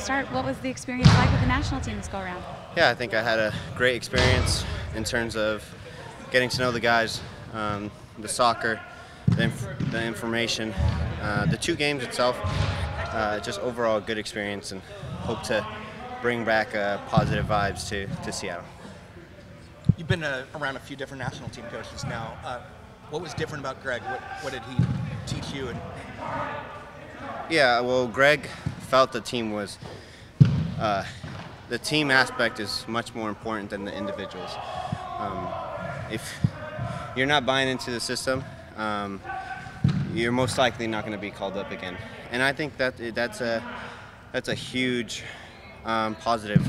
start, what was the experience like with the national team this go-around? Yeah, I think I had a great experience in terms of getting to know the guys, the soccer, the information, the 2 games itself, just overall a good experience, and hope to bring back positive vibes to Seattle. You've been around a few different national team coaches now. What was different about Gregg? What did he teach you? Yeah, well, Gregg felt the team was, the team aspect is much more important than the individuals. If you're not buying into the system, you're most likely not going to be called up again. And I think that's a huge positive,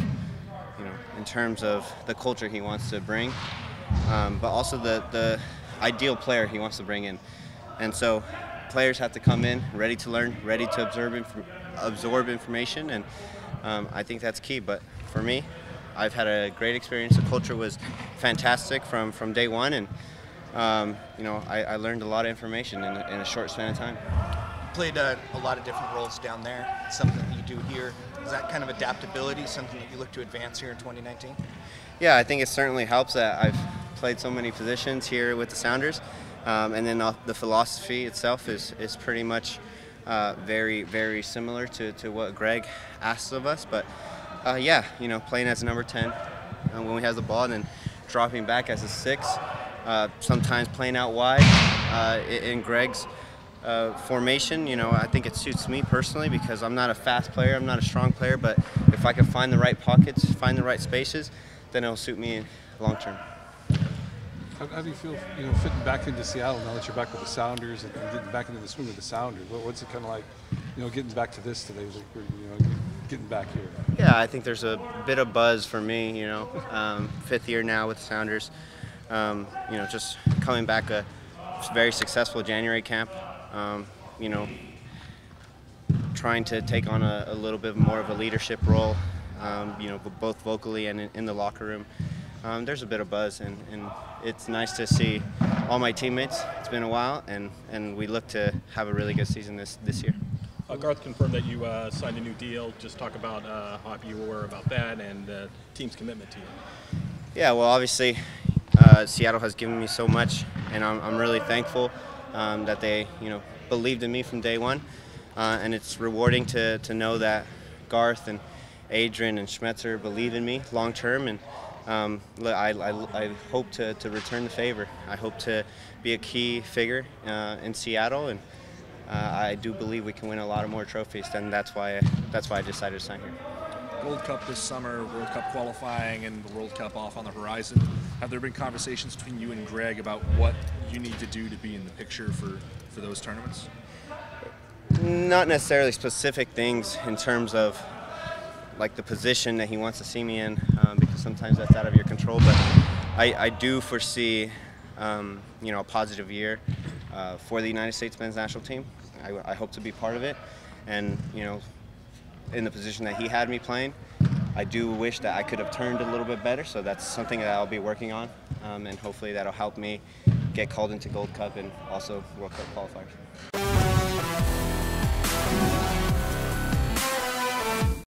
in terms of the culture he wants to bring, but also the ideal player he wants to bring in. And so players have to come in ready to learn, ready to absorb information, and I think that's key. But for me, I've had a great experience. The culture was fantastic from day one, and I learned a lot of information in a short span of time. Played a lot of different roles down there, something that you do here. Is that kind of adaptability something that you look to advance here in 2019? Yeah, I think it certainly helps that I've played so many positions here with the Sounders, and then the philosophy itself is pretty much very, very similar to what Gregg asks of us. But yeah, playing as a number 10 when we have the ball, and then dropping back as a 6, sometimes playing out wide in Gregg's formation, I think it suits me personally because I'm not a fast player, I'm not a strong player, but if I can find the right pockets, find the right spaces, then it'll suit me long term. How do you feel, fitting back into Seattle now that you're back with the Sounders and getting back into the swing of the Sounders? What's it kind of like, getting back to this today, getting back here? Yeah, I think there's a bit of buzz for me, 5th year now with the Sounders. Just coming back a very successful January camp. Trying to take on a little bit more of a leadership role, both vocally and in the locker room. There's a bit of buzz, and it's nice to see all my teammates. It's been a while, and we look to have a really good season this year. Garth confirmed that you signed a new deal. Just talk about how happy you were about that and the team's commitment to you. Yeah, well, obviously, Seattle has given me so much, and I'm really thankful that they, believed in me from day one, and it's rewarding to know that Garth and Adrian and Schmetzer believe in me long term, and I hope to return the favor. I hope to be a key figure in Seattle, and I do believe we can win a lot of more trophies, and that's why I decided to sign here. Gold Cup this summer, World Cup qualifying, and the World Cup off on the horizon. Have there been conversations between you and Gregg about what you need to do to be in the picture for those tournaments? Not necessarily specific things in terms of like the position that he wants to see me in, because sometimes that's out of your control. But I do foresee, a positive year for the United States men's national team. I hope to be part of it, and in the position that he had me playing, I do wish that I could have turned a little bit better, so that's something that I'll be working on, and hopefully that'll help me get called into Gold Cup and also World Cup qualifiers.